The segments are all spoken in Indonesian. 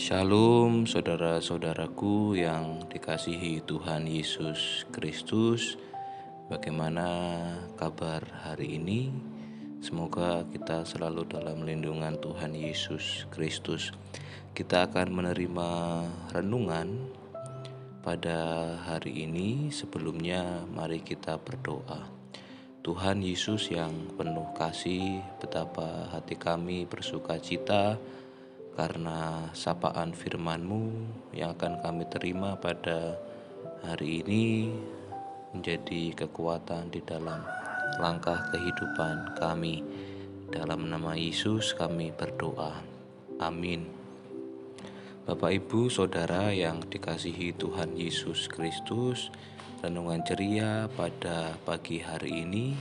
Shalom saudara-saudaraku yang dikasihi Tuhan Yesus Kristus. Bagaimana kabar hari ini? Semoga kita selalu dalam lindungan Tuhan Yesus Kristus. Kita akan menerima renungan pada hari ini. Sebelumnya mari kita berdoa. Tuhan Yesus yang penuh kasih, betapa hati kami bersuka cita karena sapaan firman-Mu yang akan kami terima pada hari ini menjadi kekuatan di dalam langkah kehidupan kami. Dalam nama Yesus kami berdoa. Amin. Bapak Ibu Saudara yang dikasihi Tuhan Yesus Kristus, renungan ceria pada pagi hari ini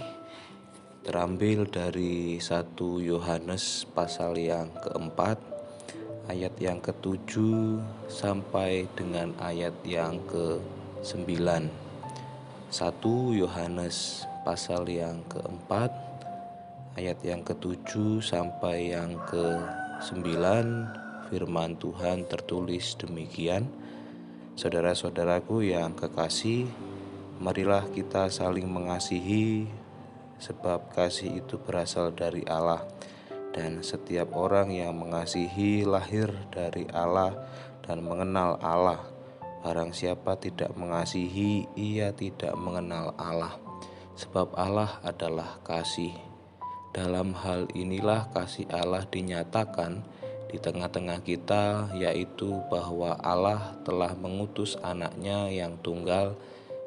terambil dari 1 Yohanes pasal yang keempat, ayat yang ke-7 sampai dengan ayat yang ke-9. 1 Yohanes pasal yang keempat, ayat yang ke-7 sampai yang ke-9, firman Tuhan tertulis demikian. Saudara-saudaraku yang kekasih, marilah kita saling mengasihi, sebab kasih itu berasal dari Allah. Dan setiap orang yang mengasihi lahir dari Allah dan mengenal Allah. Barang siapa tidak mengasihi, ia tidak mengenal Allah, sebab Allah adalah kasih. Dalam hal inilah kasih Allah dinyatakan di tengah-tengah kita, yaitu bahwa Allah telah mengutus anaknya yang tunggal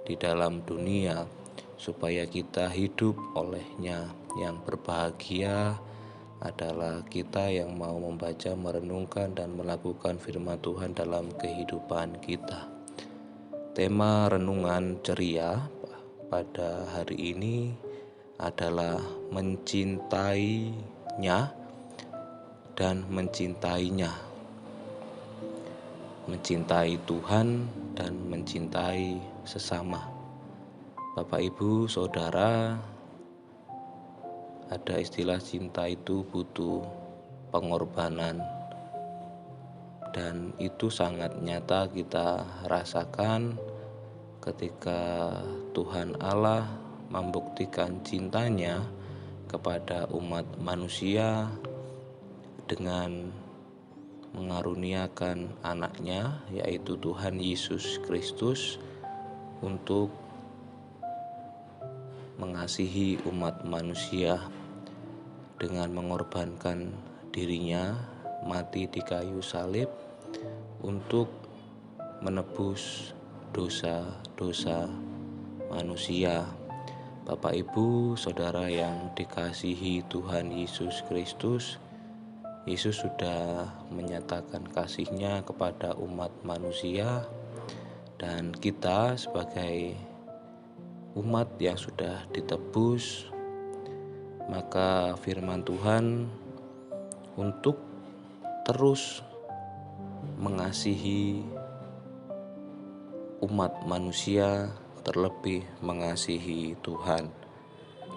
di dalam dunia, supaya kita hidup olehnya. Yang berbahagia adalah kita yang mau membaca, merenungkan, dan melakukan firman Tuhan dalam kehidupan kita. Tema renungan ceria pada hari ini adalah mencintainya dan mencintainya. Mencintai Tuhan dan mencintai sesama. Bapak, Ibu, Saudara, ada istilah cinta itu butuh pengorbanan, dan itu sangat nyata kita rasakan ketika Tuhan Allah membuktikan cintanya kepada umat manusia dengan mengaruniakan anaknya, yaitu Tuhan Yesus Kristus, untuk mengasihi umat manusia dengan mengorbankan dirinya mati di kayu salib untuk menebus dosa-dosa manusia. Bapak, Ibu, Saudara yang dikasihi Tuhan Yesus Kristus, Yesus sudah menyatakan kasih-Nya kepada umat manusia, dan kita sebagai umat yang sudah ditebus, maka firman Tuhan untuk terus mengasihi umat manusia, terlebih mengasihi Tuhan.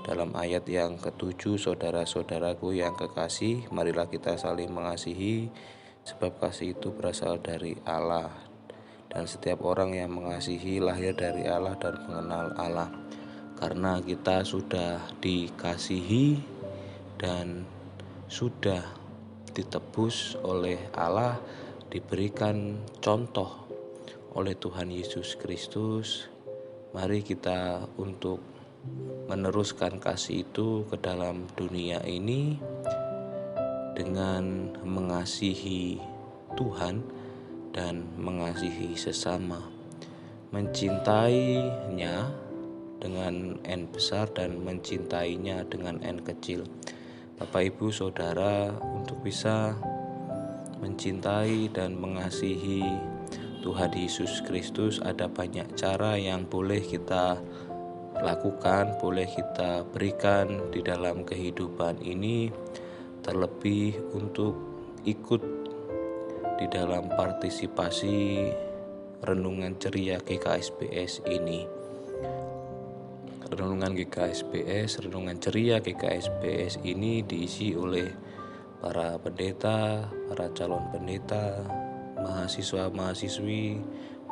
Dalam ayat yang ke-7, saudara-saudaraku yang kekasih, marilah kita saling mengasihi, sebab kasih itu berasal dari Allah. Dan setiap orang yang mengasihi lahir dari Allah dan mengenal Allah. Karena kita sudah dikasihi dan sudah ditebus oleh Allah, diberikan contoh oleh Tuhan Yesus Kristus, mari kita untuk meneruskan kasih itu ke dalam dunia ini dengan mengasihi Tuhan dan mengasihi sesama, mencintainya dengan N besar dan mencintainya dengan N kecil. Bapak, Ibu, Saudara, untuk bisa mencintai dan mengasihi Tuhan Yesus Kristus, ada banyak cara yang boleh kita lakukan, boleh kita berikan di dalam kehidupan ini, terlebih untuk ikut di dalam partisipasi renungan ceria GKSBS ini. Renungan ceria GKSBS ini diisi oleh para pendeta, para calon pendeta, mahasiswa-mahasiswi,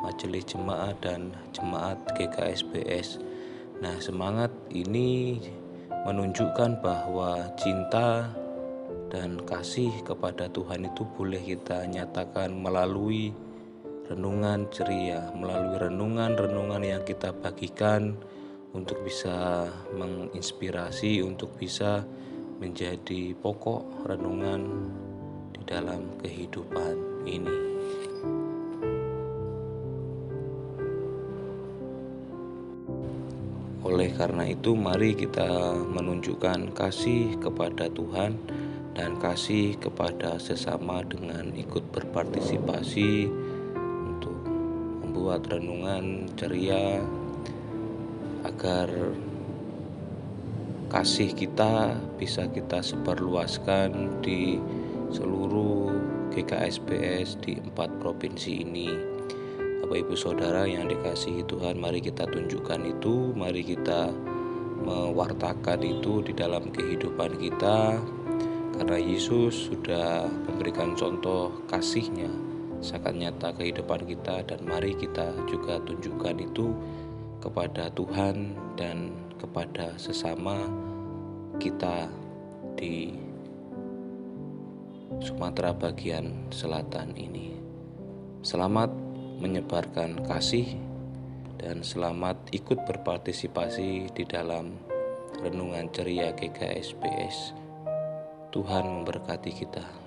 majelis jemaat dan jemaat GKSBS. Nah, semangat ini menunjukkan bahwa cinta dan kasih kepada Tuhan itu boleh kita nyatakan melalui renungan ceria, melalui renungan-renungan yang kita bagikan untuk bisa menginspirasi, untuk bisa menjadi pokok renungan di dalam kehidupan ini. Oleh karena itu, mari kita menunjukkan kasih kepada Tuhan dan kasih kepada sesama dengan ikut berpartisipasi untuk membuat renungan ceria agar kasih kita bisa kita sebarluaskan di seluruh GKSBS di 4 provinsi ini. Bapak Ibu Saudara yang dikasihi Tuhan, mari kita tunjukkan itu, mari kita mewartakan itu di dalam kehidupan kita, karena Yesus sudah memberikan contoh kasih-Nya sangat nyata kehidupan kita, dan mari kita juga tunjukkan itu kepada Tuhan dan kepada sesama kita di Sumatera bagian selatan ini. Selamat menyebarkan kasih dan selamat ikut berpartisipasi di dalam renungan ceria GKSBS. Tuhan memberkati kita.